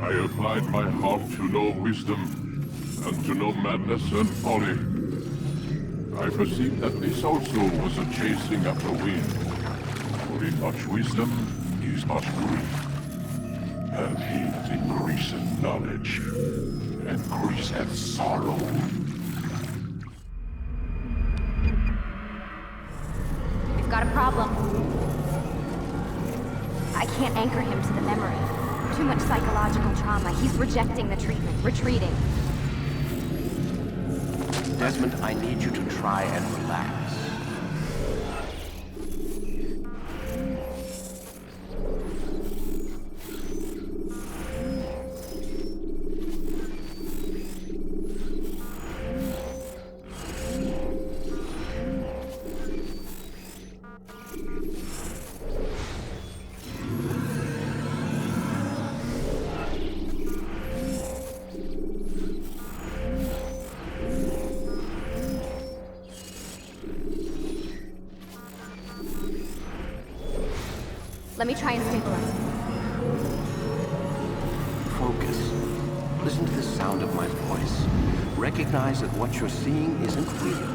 I applied my heart to know wisdom, and to know madness and folly. I perceived that this also was a chasing after wind. For in much wisdom is much grief. And he that increaseth knowledge increaseth sorrow. We've got a problem. I can't anchor him to the memory. Too much psychological trauma. He's rejecting the treatment, retreating. Desmond, I need you to try and relax. Let me try and stabilize him. Focus. Listen to the sound of my voice. Recognize that what you're seeing isn't real.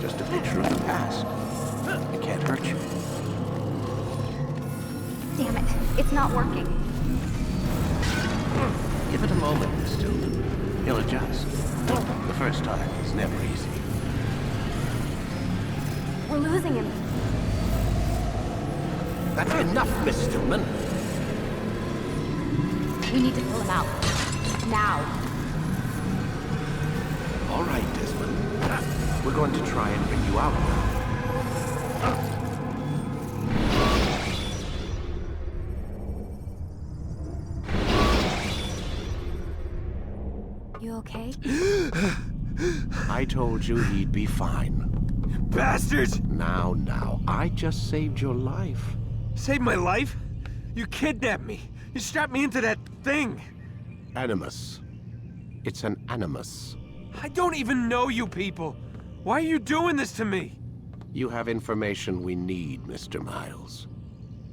Just a picture of the past. It can't hurt you. Damn it, it's not working. Give it a moment, Miss Stillman. He'll adjust. The first time is never easy. We're losing him. That's enough, Miss Stillman. We need to pull him out. Now. All right, Desmond. We're going to try and bring you out now. You okay? I told you he'd be fine. Bastards! Now, I just saved your life. Saved my life? You kidnapped me. You strapped me into that thing. Animus. It's an animus. I don't even know you people. Why are you doing this to me? You have information we need, Mr. Miles.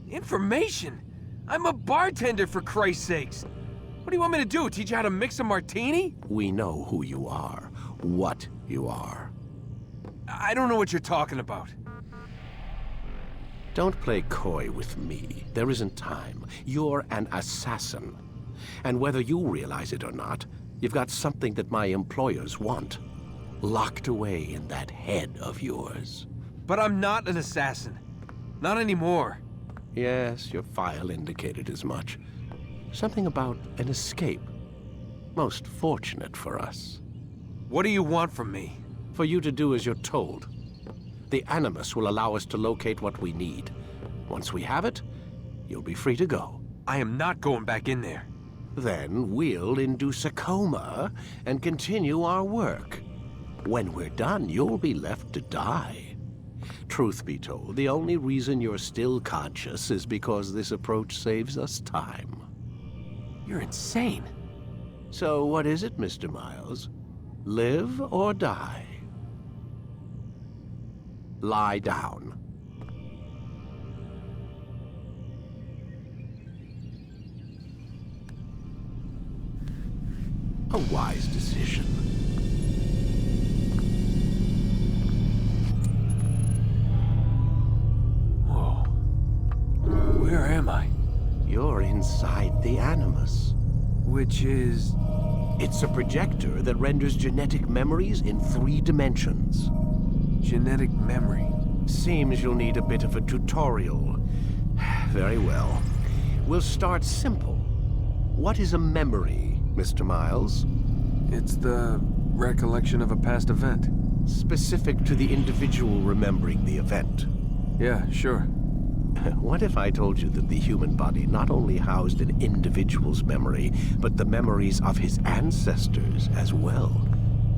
Information? I'm a bartender, for Christ's sakes. What do you want me to do? Teach you how to mix a martini? We know who you are, what you are. I don't know what you're talking about. Don't play coy with me. There isn't time. You're an assassin. And whether you realize it or not, you've got something that my employers want. Locked away in that head of yours. But I'm not an assassin. Not anymore. Yes, your file indicated as much. Something about an escape. Most fortunate for us. What do you want from me? For you to do as you're told. The Animus will allow us to locate what we need. Once we have it, you'll be free to go. I am not going back in there. Then we'll induce a coma and continue our work. When we're done, you'll be left to die. Truth be told, the only reason you're still conscious is because this approach saves us time. You're insane. So what is it, Mr. Miles? Live or die? Lie down. A wise decision. Whoa. Where am I? You're inside the Animus. Which is... It's a projector that renders genetic memories in 3 dimensions. genetic memory. Seems you'll need a bit of a tutorial. Very well. We'll start simple. What is a memory, Mr. Miles? It's the recollection of a past event. Specific to the individual remembering the event. Yeah, sure. What if I told you that the human body not only housed an individual's memory, but the memories of his ancestors as well?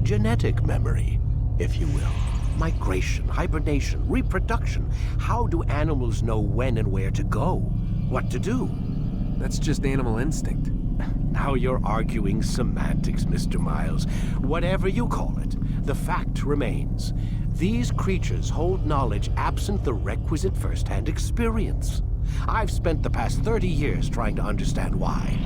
Genetic memory, if you will. Migration, hibernation, reproduction. How do animals know when and where to go? What to do? That's just animal instinct. Now you're arguing semantics, Mr. Miles. Whatever you call it, the fact remains. These creatures hold knowledge absent the requisite first-hand experience. I've spent the past 30 years trying to understand why.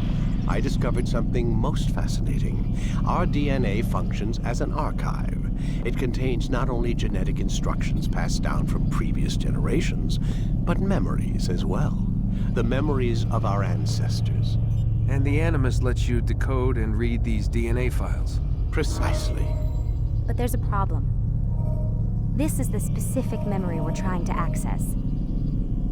I discovered something most fascinating. Our DNA functions as an archive. It contains not only genetic instructions passed down from previous generations, but memories as well. The memories of our ancestors. And the Animus lets you decode and read these DNA files. Precisely. But there's a problem. This is the specific memory we're trying to access.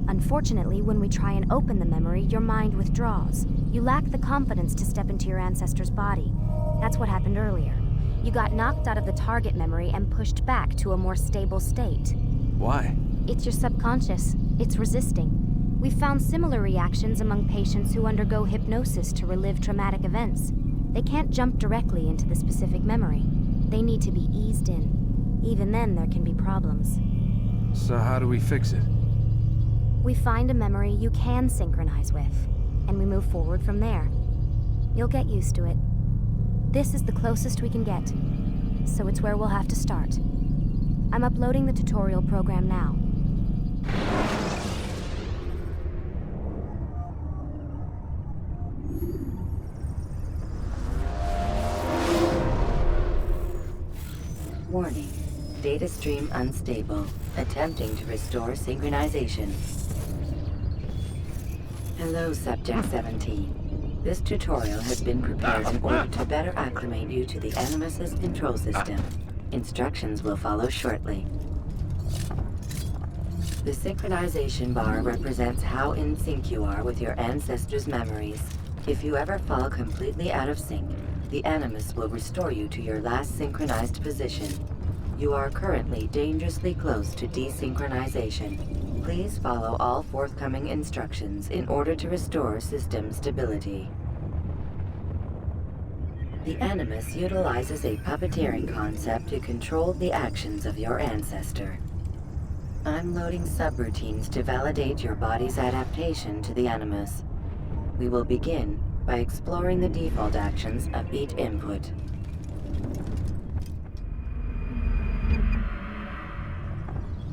Unfortunately, when we try and open the memory, your mind withdraws. You lack the confidence to step into your ancestor's body. That's what happened earlier. You got knocked out of the target memory and pushed back to a more stable state. Why? It's your subconscious. It's resisting. We've found similar reactions among patients who undergo hypnosis to relive traumatic events. They can't jump directly into the specific memory. They need to be eased in. Even then, there can be problems. So how do we fix it? We find a memory you can synchronize with, and we move forward from there. You'll get used to it. This is the closest we can get, so it's where we'll have to start. I'm uploading the tutorial program now. Warning. Data stream unstable. Attempting to restore synchronization. Hello, Subject 17. This tutorial has been prepared in order to better acclimate you to the Animus's control system. Instructions will follow shortly. The synchronization bar represents how in sync you are with your ancestors' memories. If you ever fall completely out of sync, the Animus will restore you to your last synchronized position. You are currently dangerously close to desynchronization. Please follow all forthcoming instructions in order to restore system stability. The Animus utilizes a puppeteering concept to control the actions of your ancestor. I'm loading subroutines to validate your body's adaptation to the Animus. We will begin by exploring the default actions of each input.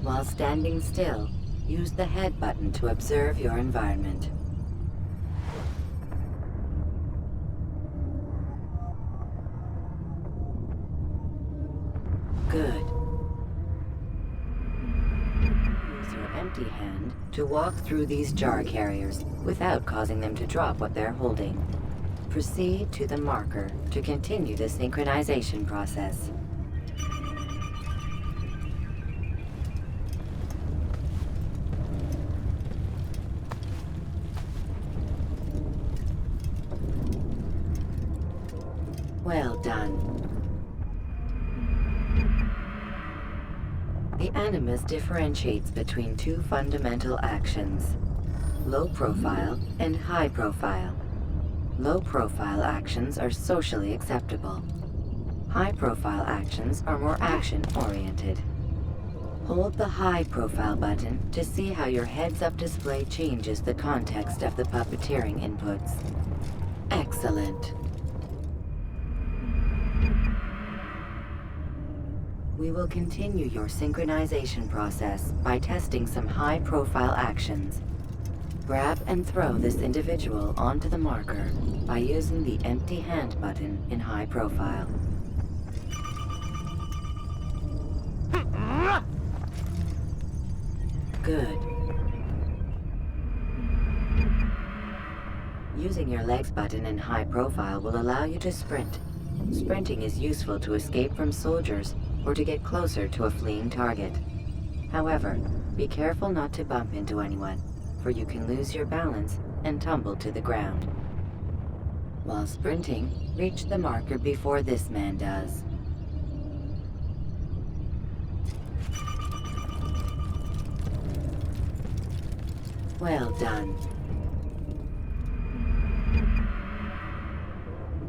While standing still, use the head button to observe your environment. Good. Use your empty hand to walk through these jar carriers without causing them to drop what they're holding. Proceed to the marker to continue the synchronization process. Well done. The Animus differentiates between two fundamental actions: low profile and high profile. Low profile actions are socially acceptable. High profile actions are more action oriented. Hold the high profile button to see how your heads-up display changes the context of the puppeteering inputs. Excellent. We will continue your synchronization process by testing some high-profile actions. Grab and throw this individual onto the marker by using the empty hand button in high profile. Good. Using your legs button in high profile will allow you to sprint. Sprinting is useful to escape from soldiers or to get closer to a fleeing target. However, be careful not to bump into anyone, for you can lose your balance and tumble to the ground. While sprinting, reach the marker before this man does. Well done.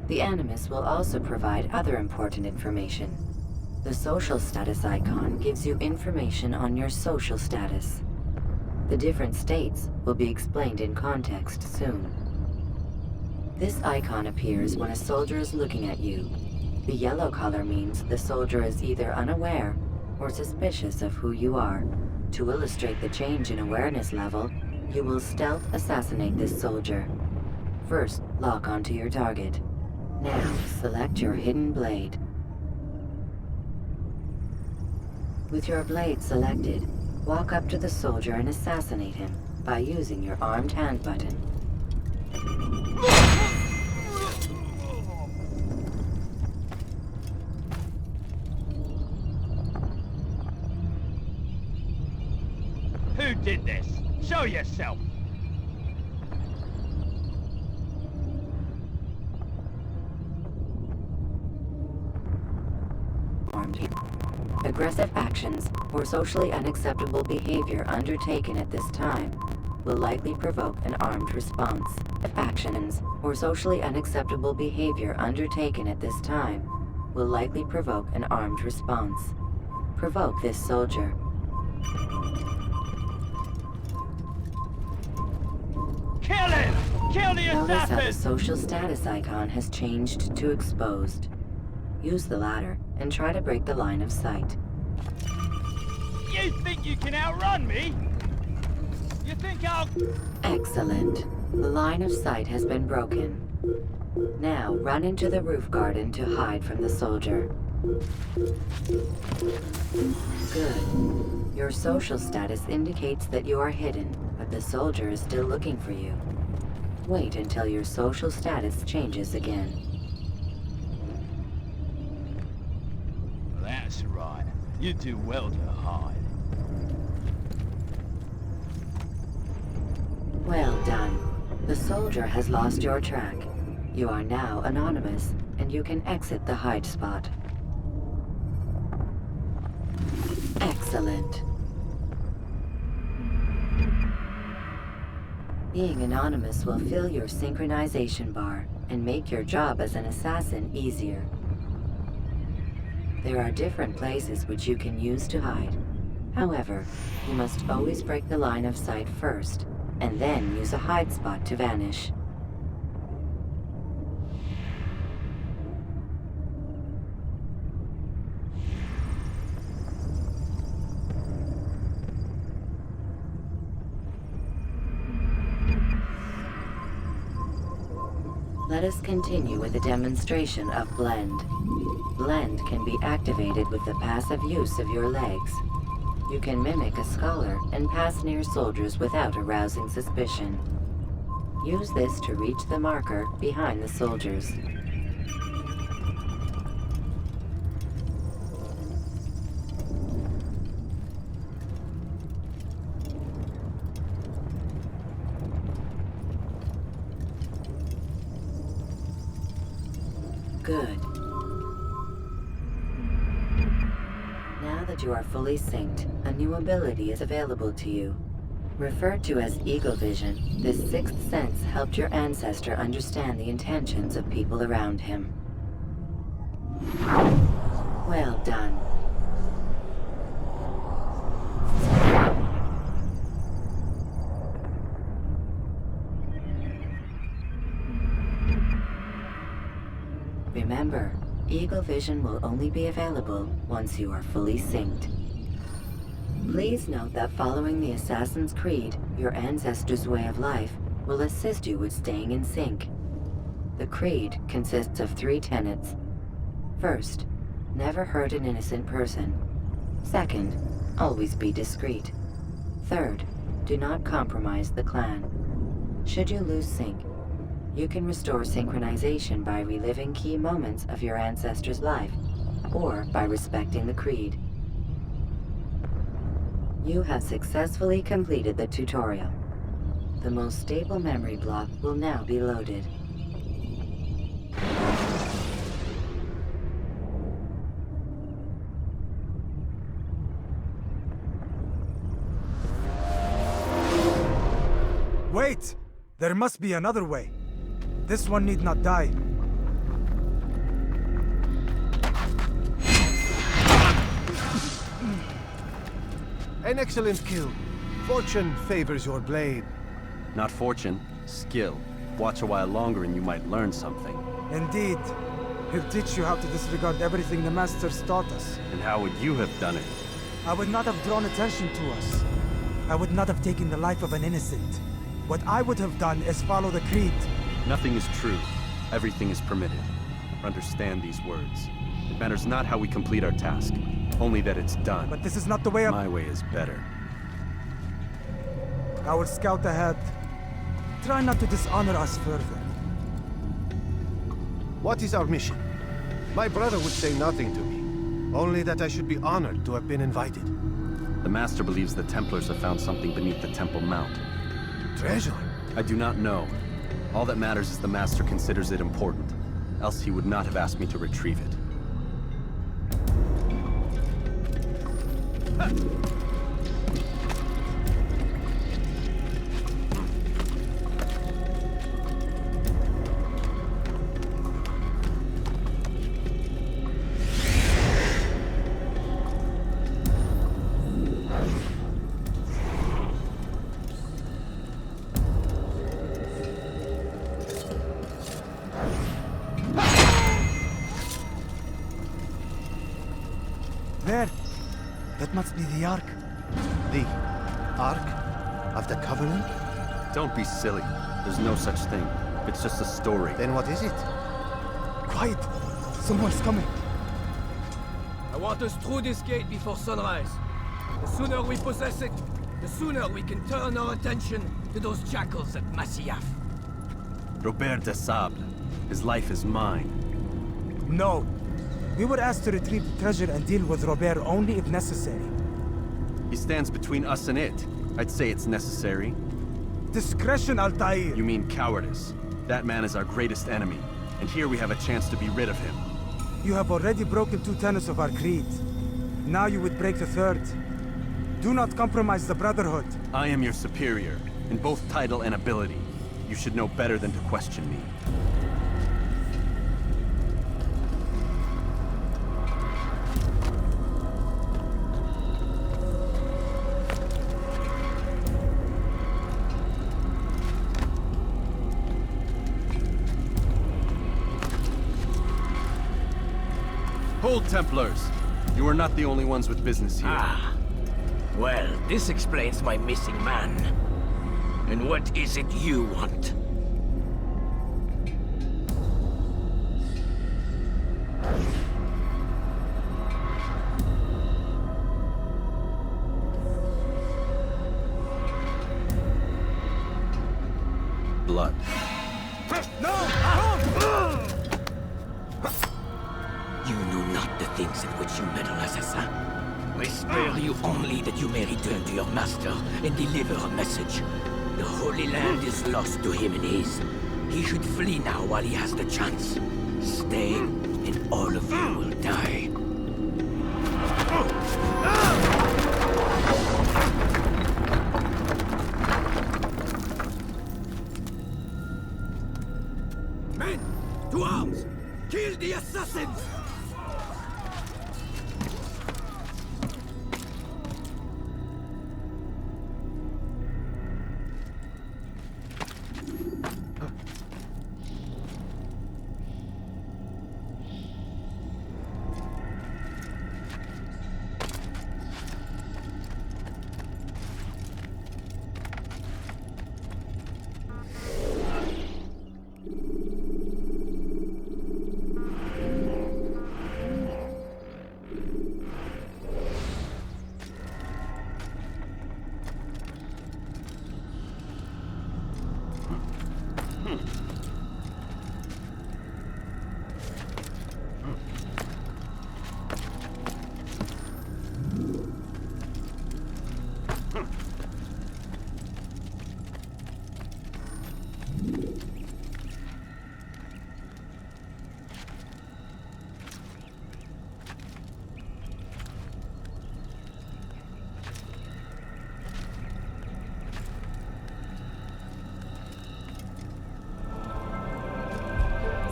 The Animus will also provide other important information. The social status icon gives you information on your social status. The different states will be explained in context soon. This icon appears when a soldier is looking at you. The yellow color means the soldier is either unaware or suspicious of who you are. To illustrate the change in awareness level, you will stealth assassinate this soldier. First, lock onto your target. Now, select your hidden blade. With your blade selected, walk up to the soldier and assassinate him by using your armed hand button. Who did this? Show yourself! Aggressive actions or socially unacceptable behavior undertaken at this time will likely provoke an armed response. Actions or socially unacceptable behavior undertaken at this time will likely provoke an armed response. Provoke this soldier. Kill him! Kill the Notice how the assassin! social status icon has changed to exposed. Use the ladder and try to break the line of sight. You think you can outrun me? You think I'll... Excellent. The line of sight has been broken. Now run into the roof garden to hide from the soldier. Good. Your social status indicates that you are hidden, but the soldier is still looking for you. Wait until your social status changes again. That's right. You do well to hide. Well done. The soldier has lost your track. You are now anonymous, and you can exit the hide spot. Excellent. Being anonymous will fill your synchronization bar and make your job as an assassin easier. There are different places which you can use to hide. However, you must always break the line of sight first, and then use a hide spot to vanish. Let us continue with a demonstration of Blend. Blend can be activated with the passive use of your legs. You can mimic a scholar and pass near soldiers without arousing suspicion. Use this to reach the marker behind the soldiers. Good. Now that you are fully synced, a new ability is available to you. Referred to as Eagle Vision, this sixth sense helped your ancestor understand the intentions of people around him. Well done. Remember, Eagle Vision will only be available once you are fully synced. Please note that following the Assassin's Creed, your ancestors' way of life, will assist you with staying in sync. The Creed consists of 3 tenets. First, never hurt an innocent person. Second, always be discreet. Third, do not compromise the clan. Should you lose sync, you can restore synchronization by reliving key moments of your ancestor's life, or by respecting the Creed. You have successfully completed the tutorial. The most stable memory block will now be loaded. Wait! There must be another way. This one need not die. An excellent kill. Fortune favors your blade. Not fortune, skill. Watch a while longer and you might learn something. Indeed. He'll teach you how to disregard everything the Masters taught us. And how would you have done it? I would not have drawn attention to us. I would not have taken the life of an innocent. What I would have done is follow the Creed. Nothing is true. Everything is permitted. Understand these words. It matters not how we complete our task, only that it's done. But this is not the way My way is better. I will scout ahead. Try not to dishonor us further. What is our mission? My brother would say nothing to me. Only that I should be honored to have been invited. The Master believes the Templars have found something beneath the Temple Mount. Treasure? I do not know. All that matters is the Master considers it important. Else he would not have asked me to retrieve it. There! That must be the Ark. The Ark of the Covenant? Don't be silly. There's no such thing. It's just a story. Then what is it? Quiet! Someone's coming. I want us through this gate before sunrise. The sooner we possess it, the sooner we can turn our attention to those jackals at Masyaf. Robert de Sable. His life is mine. No. We were asked to retrieve the treasure and deal with Robert only if necessary. He stands between us and it. I'd say it's necessary. Discretion, Altair! You mean cowardice. That man is our greatest enemy, and here we have a chance to be rid of him. You have already broken 2 tenets of our creed. Now you would break the 3rd. Do not compromise the Brotherhood. I am your superior, in both title and ability. You should know better than to question me. Hold, Templars! You are not the only ones with business here. Ah. Well, this explains my missing man. And what is it you want? Blood. You know not the things in which you meddle, assassin. I spare you only that you may return to your master and deliver a message. The Holy Land is lost to him and his. He should flee now while he has the chance. Stay, and all of you will die. Men, to arms! Kill the assassins!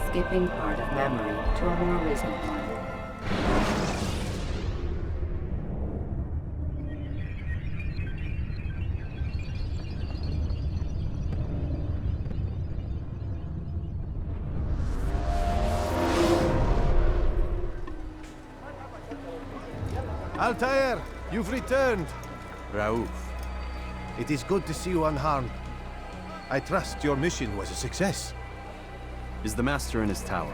Skipping part of memory to a more recent one. Altair, you've returned. Raouf. It is good to see you unharmed. I trust your mission was a success. Is the Master in his tower?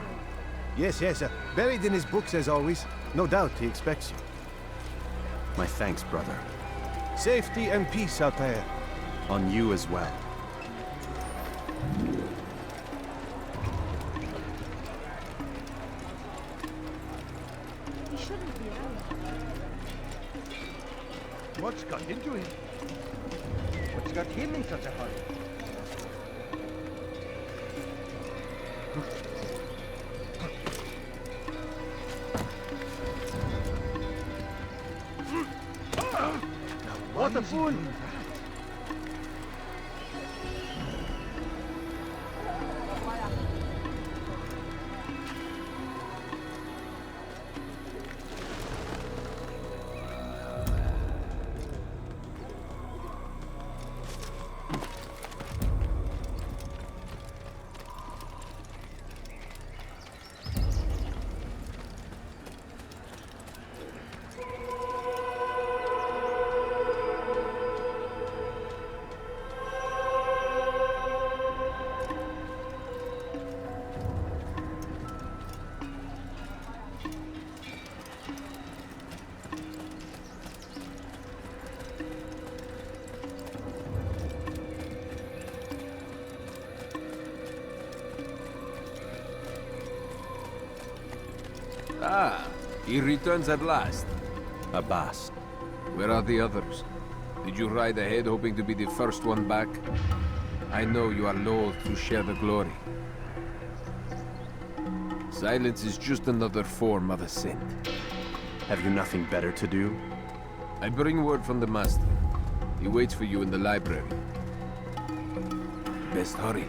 Yes, buried in his books as always. No doubt he expects you. My thanks, brother. Safety and peace, Altair. On you as well. What's got into him? What's got him in such a hurry? What a fool! Ah, he returns at last. Abbas. Where are the others? Did you ride ahead hoping to be the first one back? I know you are loath to share the glory. Silence is just another form of assent. Have you nothing better to do? I bring word from the Master. He waits for you in the library. Best hurry.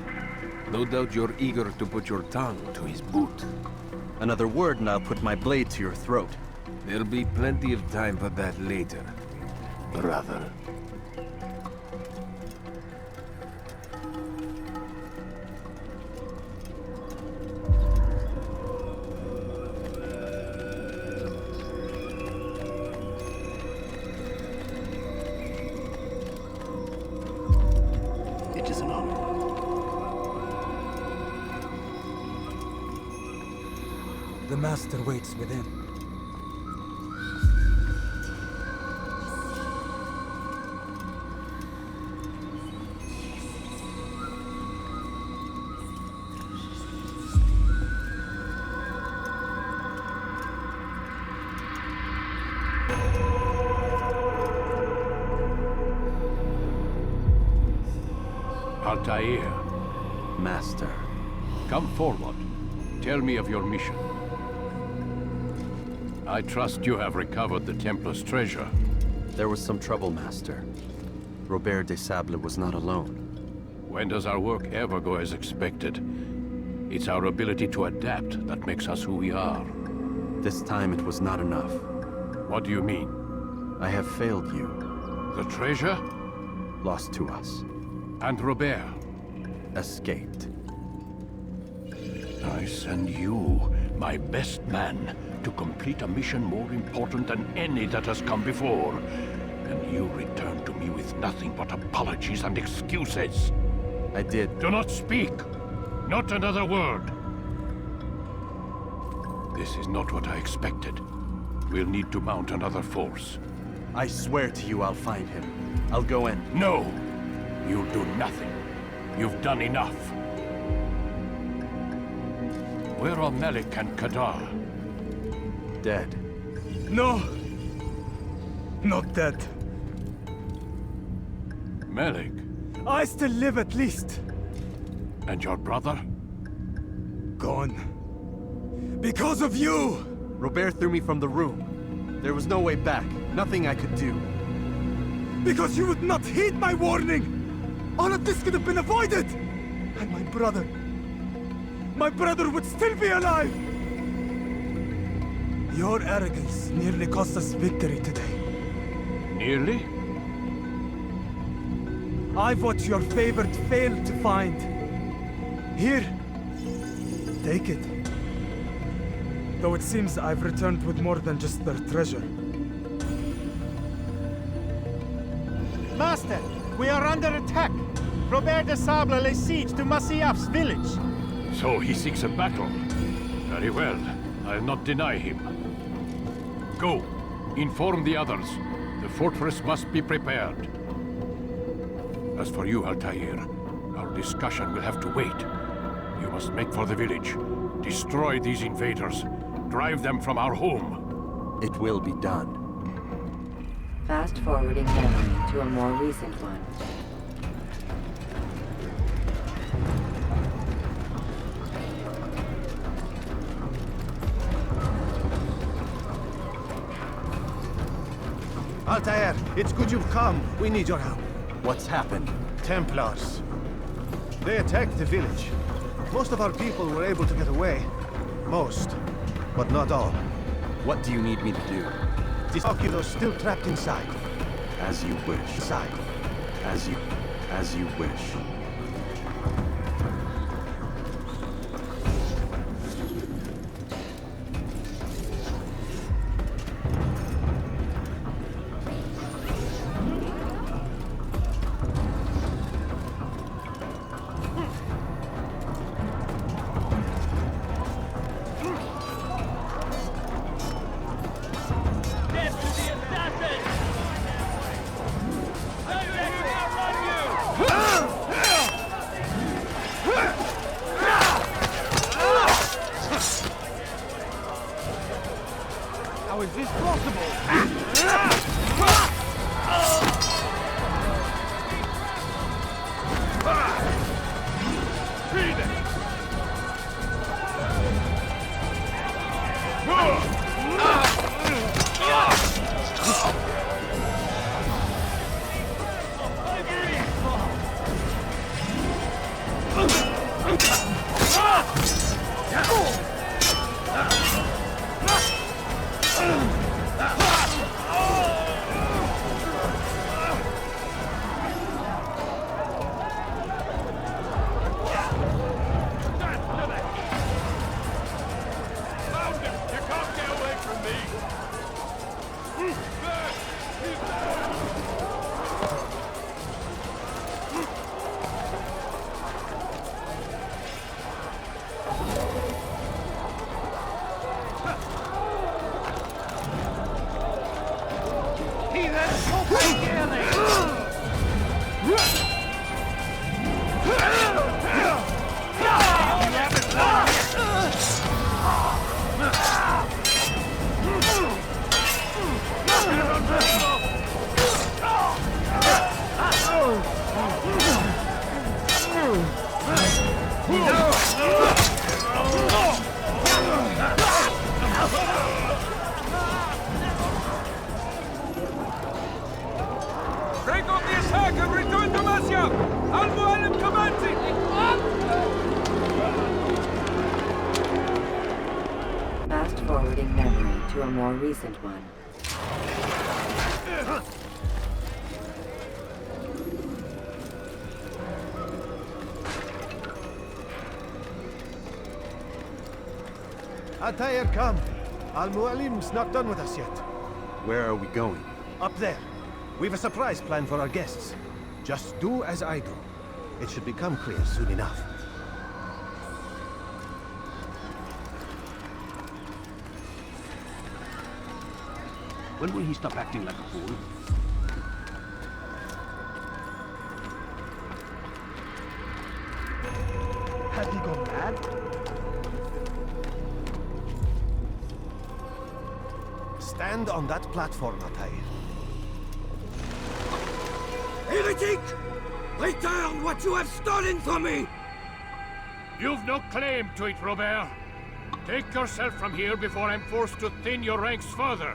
No doubt you're eager to put your tongue to his boot. Another word and I'll put my blade to your throat. There'll be plenty of time for that later, brother. It is an honor. The Master waits within. Altair, Master. come forward. Tell me of your mission. I trust you have recovered the Templar's treasure. There was some trouble, Master. Robert de Sable was not alone. When does our work ever go as expected? It's our ability to adapt that makes us who we are. This time it was not enough. What do you mean? I have failed you. The treasure? Lost to us. And Robert? Escaped. I send you, my best man, to complete a mission more important than any that has come before. And you return to me with nothing but apologies and excuses. I did. Do not speak! Not another word! This is not what I expected. We'll need to mount another force. I swear to you I'll find him. I'll go in. No! You'll do nothing. You've done enough. Where are Melik and Kadar? Dead. No! Not dead. Melik? I still live at least. And your brother? Gone. Because of you! Robert threw me from the room. There was no way back. Nothing I could do. Because you would not heed my warning! All of this could have been avoided! And my brother would still be alive! Your arrogance nearly cost us victory today. Nearly? I've what your favored failed to find. Here, take it. Though it seems I've returned with more than just their treasure. Master, we are under attack. Robert de Sable lays siege to Masyaf's village. So he seeks a battle. Very well. I'll not deny him. Go. Inform the others. The fortress must be prepared. As for you, Altair, our discussion will have to wait. You must make for the village. Destroy these invaders. Drive them from our home. It will be done. Fast-forwarding memory to a more recent one. Altair, it's good you've come. We need your help. What's happened? Templars. They attacked the village. Most of our people were able to get away. Most, but not all. What do you need me to do? The Oculo's still trapped inside. As you wish. Inside. As you wish. Death to the assassins! Don't let him outrun you! How is this possible? Break off the attack and return to Masya! Al-Mualim commands it! Fast-forwarding memory to a more recent one. Altair, come. Al-Mualim's not done with us yet. Where are we going? Up there. We've a surprise plan for our guests. Just do as I do. It should become clear soon enough. When will he stop acting like a fool? Has he gone mad? Stand on that platform, Altair. Heretic! Return what you have stolen from me! You've no claim to it, Robert. Take yourself from here before I'm forced to thin your ranks further.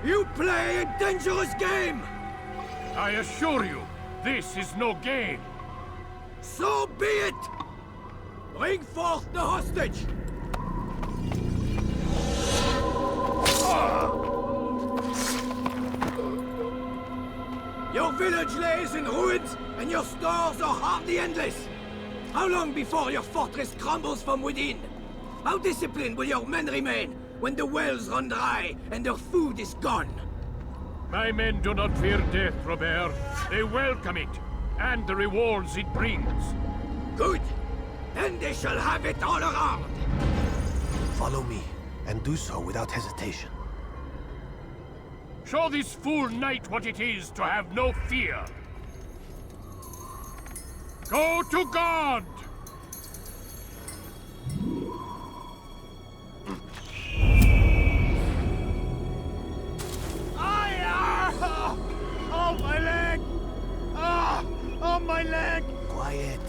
You play a dangerous game! I assure you, this is no game. So be it! Bring forth the hostage! Your village lays in ruins, and your stores are hardly endless. How long before your fortress crumbles from within? How disciplined will your men remain when the wells run dry and their food is gone? My men do not fear death, Robert. They welcome it, and the rewards it brings. Good. then they shall have it all around! Follow me, and do so without hesitation. Show this fool knight what it is to have no fear! Go to God! Oh, my leg! Ah! Oh, my leg! Quiet,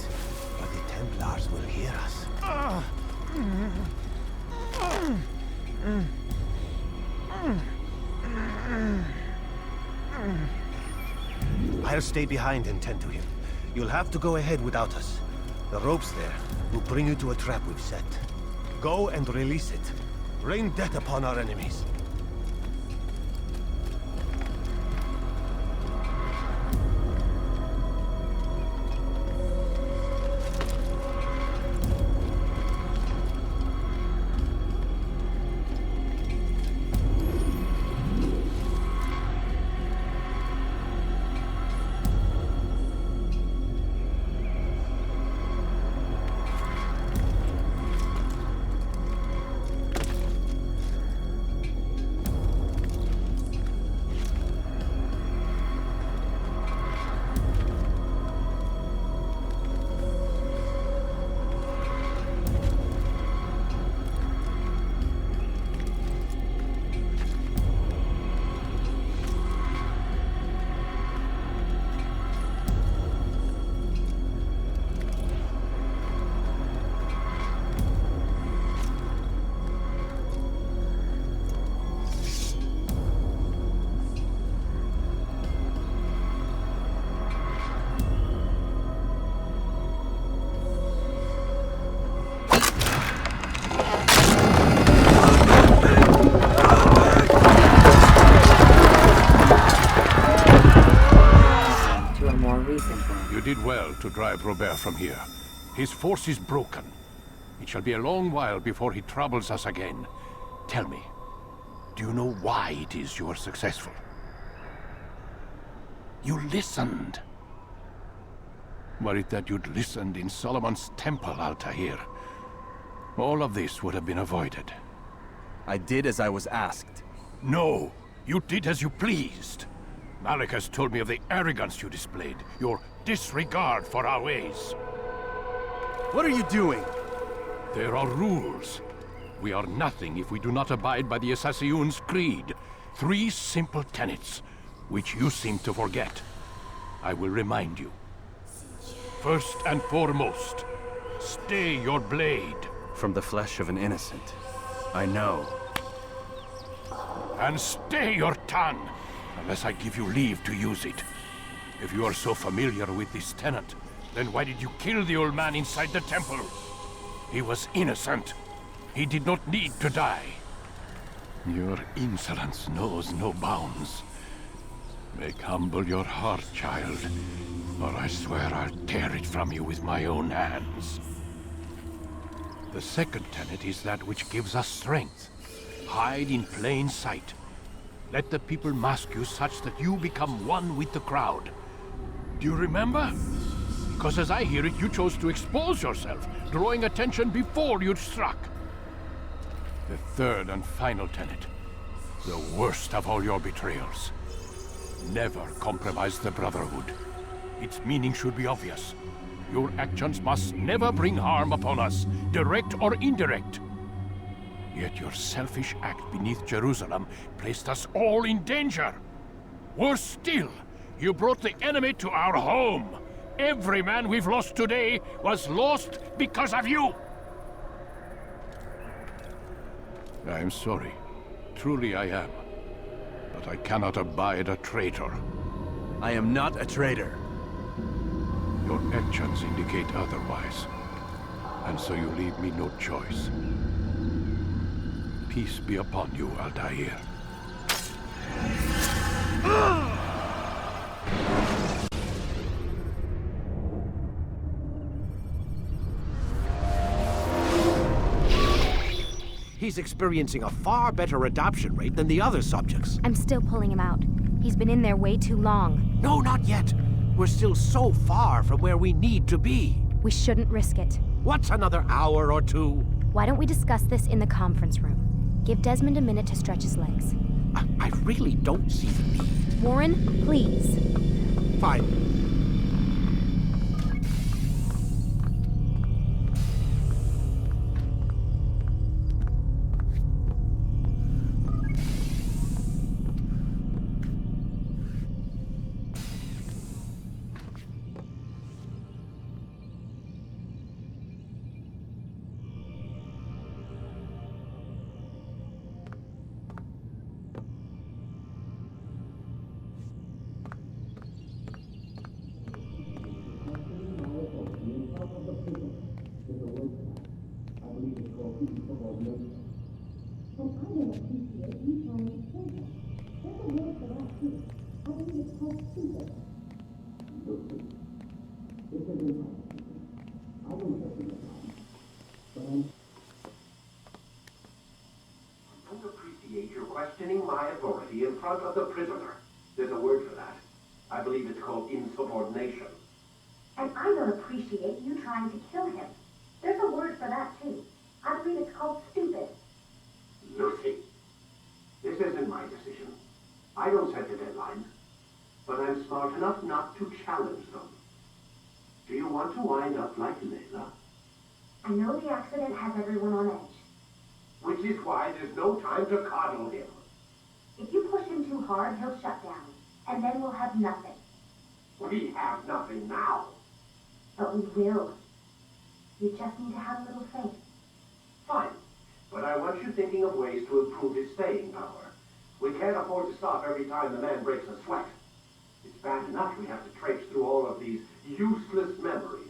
or the Templars will hear us. I'll stay behind and tend to him. You'll have to go ahead without us. The ropes there will bring you to a trap we've set. Go and release it. Rain death upon our enemies. You did well to drive Robert from here. His force is broken. It shall be a long while before he troubles us again. Tell me, do you know why it is you are successful? You listened. Were it that you'd listened in Solomon's temple, Altair, all of this would have been avoided. I did as I was asked. No, you did as you pleased. Malik has told me of the arrogance you displayed, your disregard for our ways. What are you doing? There are rules. We are nothing if we do not abide by the Assassin's creed. 3 simple tenets, which you seem to forget. I will remind you. First and foremost, stay your blade. From the flesh of an innocent. I know. And stay your tongue, unless I give you leave to use it. If you are so familiar with this tenet, then why did you kill the old man inside the temple? He was innocent. He did not need to die. Your insolence knows no bounds. Make humble your heart, child, or I swear I'll tear it from you with my own hands. The second tenet is that which gives us strength. Hide in plain sight. Let the people mask you such that you become one with the crowd. Do you remember? Because as I hear it, you chose to expose yourself, drawing attention before you'd struck. The third and final tenet, the worst of all your betrayals. Never compromise the Brotherhood. Its meaning should be obvious. Your actions must never bring harm upon us, direct or indirect. Yet your selfish act beneath Jerusalem placed us all in danger. Worse still, you brought the enemy to our home. Every man we've lost today was lost because of you. I'm sorry. Truly I am. But I cannot abide a traitor. I am not a traitor. Your actions indicate otherwise. And so you leave me no choice. Peace be upon you, Altair. He's experiencing a far better adoption rate than the other subjects. I'm still pulling him out. He's been in there way too long. No, not yet. We're still so far from where we need to be. We shouldn't risk it. What's another hour or two? Why don't we discuss this in the conference room? Give Desmond a minute to stretch his legs. I really don't see the need. Warren, please. Fine. You're questioning my authority in front of the prisoner. There's a word for that. I believe it's called insubordination. And I don't appreciate you trying to kill him. There's a word for that, too. I believe it's called stupid. Lucy, this isn't my decision. I don't set the deadlines. But I'm smart enough not to challenge them. Do you want to wind up like Layla? I know the accident has everyone on edge. Which is why there's no time to coddle him. If you push him too hard, he'll shut down. And then we'll have nothing. We have nothing now. But we will. You just need to have a little faith. Fine. But I want you thinking of ways to improve his staying power. We can't afford to stop every time the man breaks a sweat. It's bad enough we have to traipse through all of these useless memories.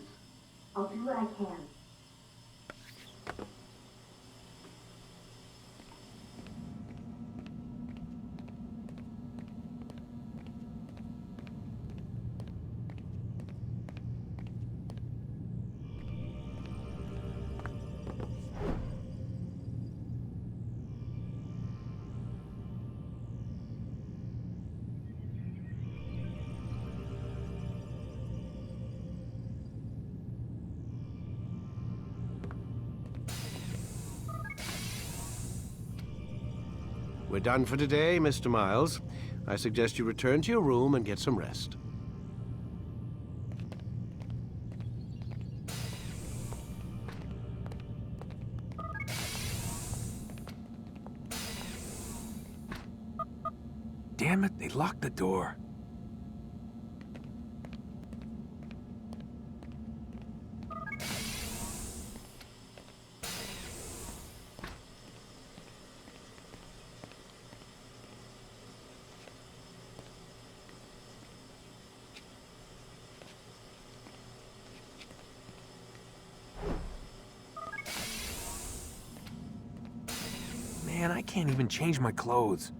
I'll do what I can. We're done for today, Mr. Miles. I suggest you return to your room and get some rest. Damn it, they locked the door. Man, I can't even change my clothes.